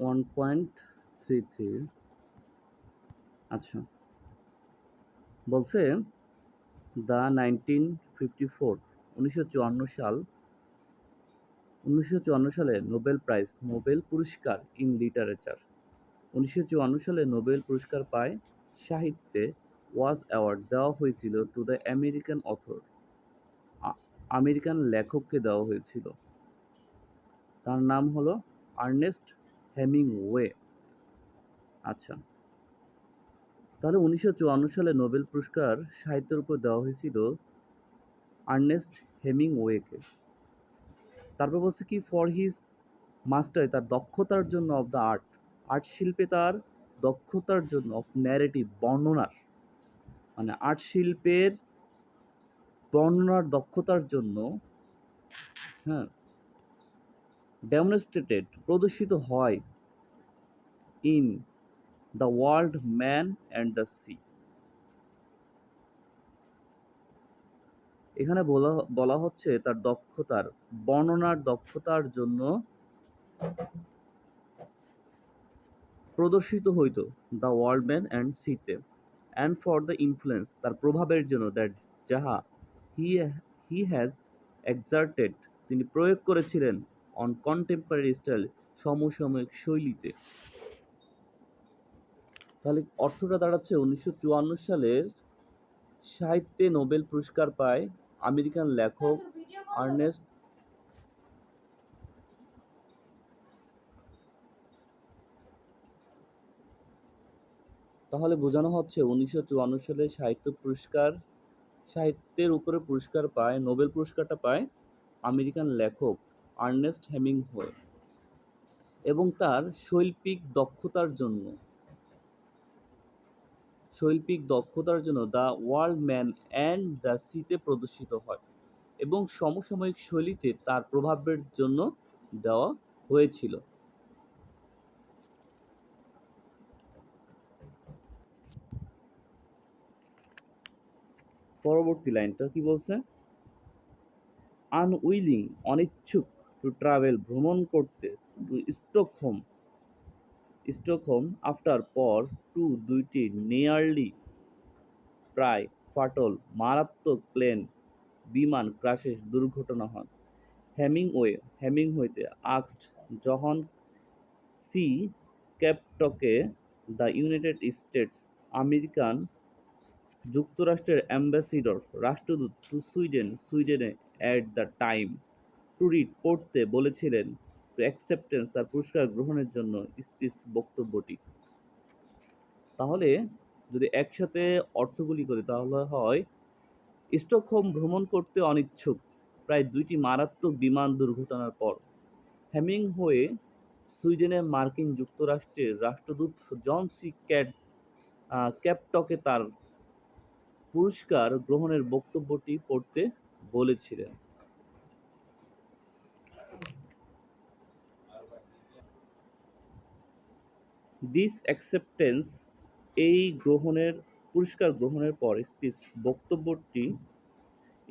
1.33। আচ্ছা, বলছে দ্য 1954 1954 সালে নোবেল পুরস্কার ইন লিটারেচার 1954 সালে নোবেল পুরস্কার পায় সাহিত্যে ওয়াজ অ্যাওয়ার্ড দেওয়া হয়েছিল to the American author, American লেখককে দেওয়া হয়েছিল। তার নাম হলো আর্নেস্ট হেমিংওয়ে। আচ্ছা, তাহলে 1954 সালে নোবেল পুরস্কার সাহিত্যের উপর দেওয়া হয়েছিল আর্নেস্ট হেমিংওয়েকে। তারপর বলছে কি ফর হিজ মাস্টার, তার দক্ষতার জন্য, অফ দ্য আর্ট শিল্পে তার দক্ষতার জন্য, অফ ন্যারেটিভ বর্ণনার, মানে আর্ট শিল্পের বর্ণনার দক্ষতার জন্য, হ্যাঁ, ডেমনস্ট্রেটেড প্রদর্শিত হয় in the world man and the sea. এখানে বলা হচ্ছে তার দক্ষতার বর্ণনার দক্ষতার জন্য প্রদর্শিত হইত দ্য ওয়ার্ল্ড ম্যান অ্যান্ড সিতে, অ্যান্ড ফর দ্য ইনফ্লুয়েন্স, তার প্রভাবের জন্য, দ্যাট যাহা হি হ্যাজ এক্সার্টেড, তিনি প্রয়োগ করেছিলেন, অন কন্টেম্পোরারি স্টাইল, সমসাময়িক শৈলীতে। তাহলে অর্থটা দাঁড়াচ্ছে 1954 সালের সাহিত্যে নোবেল পুরস্কার পায় আমেরিকান লেখক আর্নেস্ট তাহলে বোঝানো হচ্ছে 1954 সালে সাহিত্যের উপরে পুরস্কার পায়, নোবেল পুরস্কারটা পায় আমেরিকান লেখক আর্নেস্ট হেমিংওয়ে, এবং তার শৈল্পিক দক্ষতার জন্য the world man and the সিতে প্রদর্শিত হয়, এবং সমসাময়িক শৈলীতে তার প্রভাবের জন্য দেওয়া হয়েছিল। পরবর্তী লাইনটা কি বলছে? আনউইলিং, অনিচ্ছুক, টু ট্রাভেল, ভ্রমণ করতে, টু স্টকহোম আফটার, পর, টু, দুইটি, নিয়ারলি, প্রায়, ফাটল, মারাত্মক, প্লেন, বিমান ক্রাশের দুর্ঘটনা হয়। হেমিংওয়েতে আক্সড, যখন সি ক্যাপটকে, দ্য ইউনাইটেড স্টেটস, আমেরিকান যুক্তরাষ্ট্রের অ্যাম্বাসিডর, রাষ্ট্রদূত, টু সুইডেনে at the time, to read, পড়তে বলেছিলেন, টু অ্যাকসেপ্টেন্স, তার পুরস্কার গ্রহণের জন্য, স্পিচ, বক্তব্যটি। তাহলে যদি একসাথে অর্থগুলি করি তাহলে হয় স্টকহোম ভ্রমণ করতে অনিচ্ছুক প্রায় 2টি মারাত্মক বিমান দুর্ঘটনার পর। হেমিংওয়ে সুইডেনে মার্কিন যুক্তরাষ্ট্রের রাষ্ট্রদূত জন সি ক্যাপটকে তার পুরস্কার গ্রহণের বক্তব্যটি পড়তে বলেছিলেন। দিস অ্যাকসেপ্টেন্স, এই পুরস্কার গ্রহণের পর স্পিচ, বক্তব্যটি,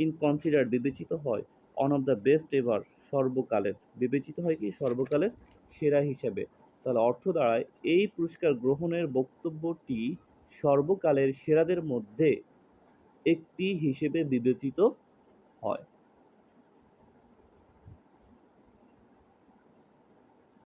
ইন কনসিডার, বিবেচিত হয়, on of the best ever, সর্বকালের, বিবেচিত হয় কি সর্বকালের সেরা হিসাবে। তাহলে অর্থ দাঁড়ায় এই পুরস্কার গ্রহণের বক্তব্যটি সর্বকালের সেরাদের মধ্যে একটি হিসেবে বিবেচিত হয়।